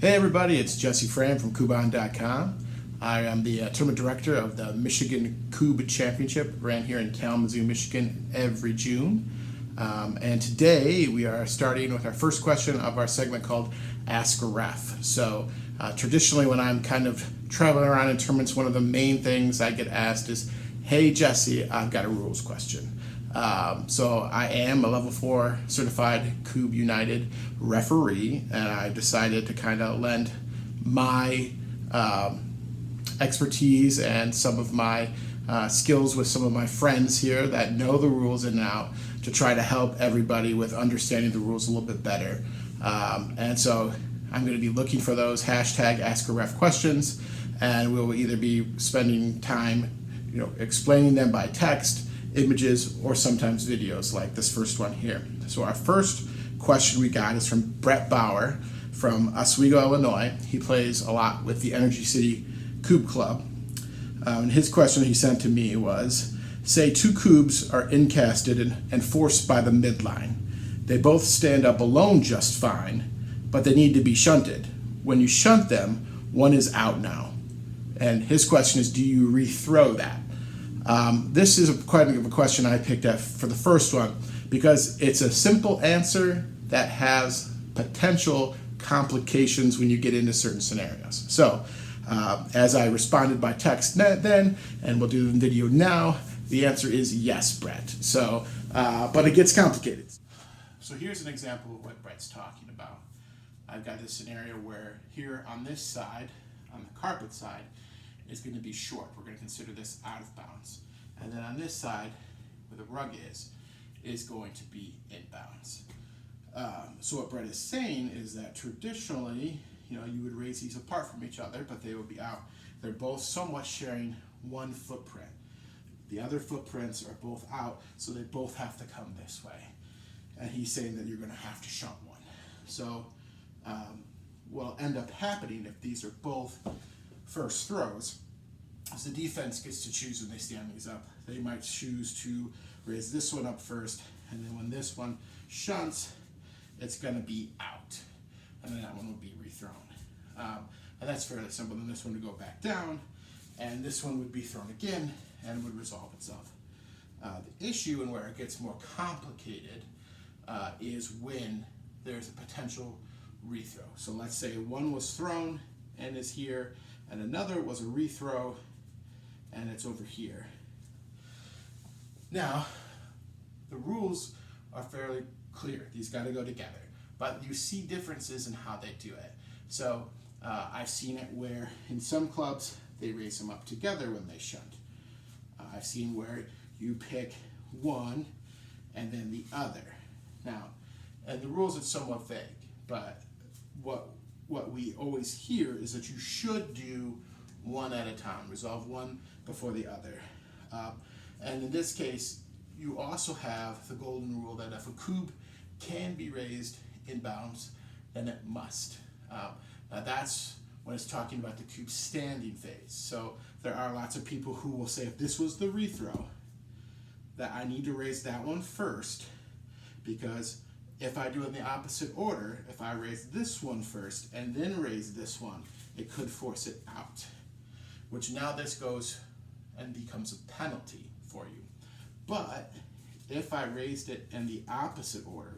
Hey everybody, it's Jesse Fraim from Kubbs.com. I am the tournament director of the Michigan Kubb Championship, ran here in Kalamazoo, Michigan every June. And today we are starting with our first question of our segment called Ask A Ref. So traditionally when I'm kind of traveling around in tournaments, one of the main things I get asked is, hey Jesse, I've got a rules question. So I am a level 4 certified Kubb United referee, and I decided to kind of lend my expertise and some of my skills with some of my friends here that know the rules in and out to try to help everybody with understanding the rules a little bit better. And so I'm going to be looking for those hashtag Ask A Ref questions, and we'll either be spending time, explaining them by text, images, or sometimes videos like this first one here. So our first question we got is from Brett Bauer from Oswego, Illinois. He plays a lot with the Energy City Kubb Club. And his question he sent to me was, say two Kubbs are incasted and forced by the midline. They both stand up alone just fine, but they need to be shunted. When you shunt them, one is out now. And his question is, do you rethrow that? This is quite a question I picked up for the first one because it's a simple answer that has potential complications when you get into certain scenarios. So as I responded by text then, and we'll do the video now, the answer is yes, Brett. So, but it gets complicated. So here's an example of what Brett's talking about. I've got this scenario where here on this side, on the carpet side, is going to be short. We're going to consider this out of bounds. And then on this side, where the rug is going to be inbounds. So what Brett is saying is that traditionally, you would raise these apart from each other, but they would be out. They're both somewhat sharing one footprint. The other footprints are both out, so they both have to come this way. And he's saying that you're going to have to shunt one. So what'll end up happening if these are both first throws is the defense gets to choose when they stand these up. They might choose to raise this one up first, and then when this one shunts, it's going to be out. And then that one will be rethrown. And that's fairly simple. Then this one would go back down, and this one would be thrown again, and would resolve itself. The issue and where it gets more complicated is when there's a potential rethrow. So let's say one was thrown and is here, and another was a rethrow, and it's over here. Now, the rules are fairly clear. These got to go together. But you see differences in how they do it. So I've seen it where in some clubs, they raise them up together when they shunt. I've seen where you pick one and then the other. Now, and the rules are somewhat vague, but what we always hear is that you should do one at a time, resolve one before the other. And in this case, you also have the golden rule that if a Kubb can be raised inbounds, then it must. Now that's when it's talking about the Kubb standing phase. So there are lots of people who will say if this was the rethrow, that I need to raise that one first, because if I do it in the opposite order, if I raise this one first and then raise this one, it could force it out, which now this goes and becomes a penalty for you. But if I raised it in the opposite order,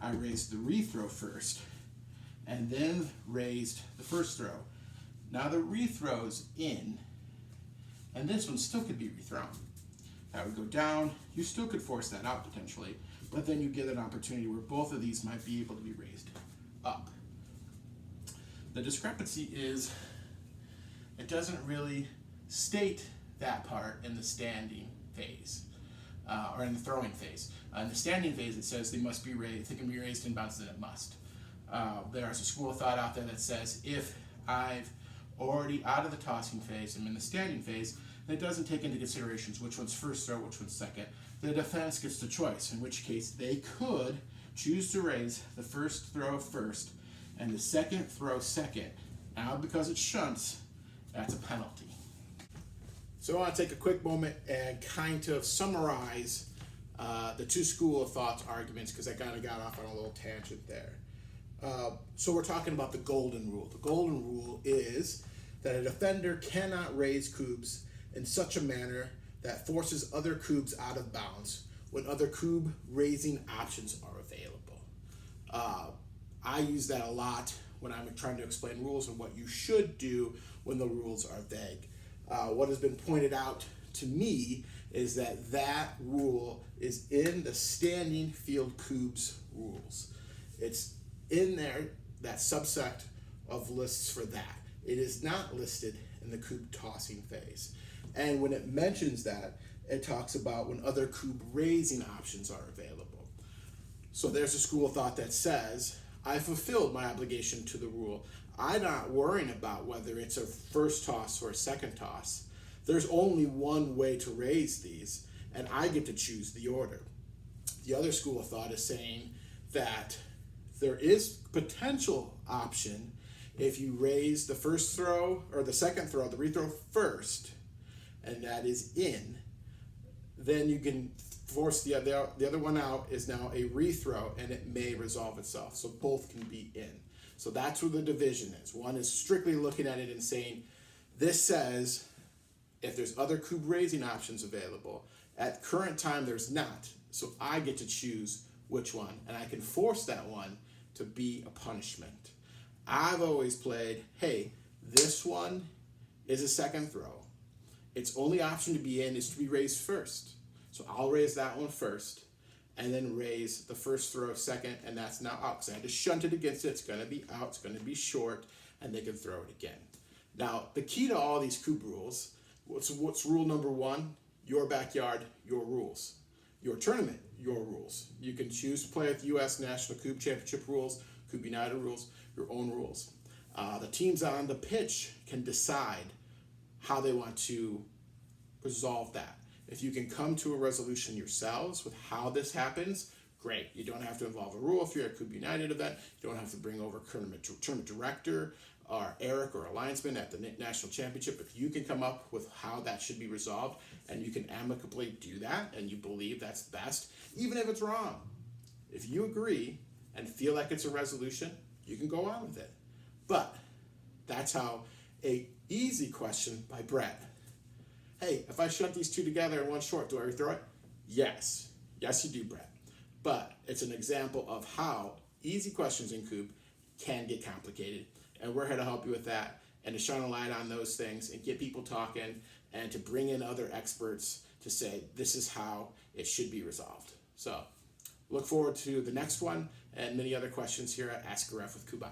I raised the rethrow first and then raised the first throw. Now the rethrow's in, and this one still could be rethrown. That would go down. You still could force that out potentially, but then you get an opportunity where both of these might be able to be raised up. The discrepancy is it doesn't really state that part in the standing phase, or in the throwing phase. In the standing phase, it says they must be raised. If they can be raised inbounds, then it must. There's a school of thought out there that says if I've already out of the tossing phase, I'm in the standing phase, it doesn't take into considerations which one's first throw, which one's second. The defense gets the choice, in which case they could choose to raise the first throw first and the second throw second. Now, because it shunts, that's a penalty. So I want to take a quick moment and kind of summarize the two school of thoughts arguments, because I kind of got off on a little tangent there. So we're talking about the golden rule. The golden rule is that a defender cannot raise Kubbs in such a manner that forces other Kubbs out of bounds when other Kubb raising options are available. I use that a lot when I'm trying to explain rules and what you should do when the rules are vague. What has been pointed out to me is that that rule is in the standing field Kubbs rules. It's in there, that subset of lists for that. It is not listed in the Kubb tossing phase. And when it mentions that, it talks about when other Kubb raising options are available. So there's a school of thought that says, I fulfilled my obligation to the rule. I'm not worrying about whether it's a first toss or a second toss. There's only one way to raise these, and I get to choose the order. The other school of thought is saying that there is potential option if you raise the first throw or the second throw, the rethrow first, and that is in, then you can force the other one out is now a rethrow, and it may resolve itself. So both can be in. So that's where the division is. One is strictly looking at it and saying, this says if there's other Kubb raising options available. At current time, there's not. So I get to choose which one, and I can force that one to be a punishment. I've always played, hey, this one is a second throw. Its only option to be in is to be raised first. So I'll raise that one first, and then raise the first throw second, and that's now out. Because I had to shunt it against it. It's going to be out. It's going to be short, and they can throw it again. Now, the key to all these Kubb rules, what's rule number one? Your backyard, your rules. Your tournament, your rules. You can choose to play with U.S. National Kubb Championship rules, Kubb United rules, your own rules. The teams on the pitch can decide how they want to resolve that. If you can come to a resolution yourselves with how this happens, great. You don't have to involve a rule if you're at a Kubb United event. You don't have to bring over a tournament director or Eric or a linesman at the national championship. If you can come up with how that should be resolved and you can amicably do that and you believe that's best, even if it's wrong, if you agree and feel like it's a resolution, you can go on with it. But that's how a easy question by Brett. Hey, if I shunt these two together in one short, do I rethrow it? Yes. Yes, you do, Brett. But it's an example of how easy questions in Kubb can get complicated. And we're here to help you with that and to shine a light on those things and get people talking and to bring in other experts to say this is how it should be resolved. So look forward to the next one and many other questions here at Ask A Ref with Kubb.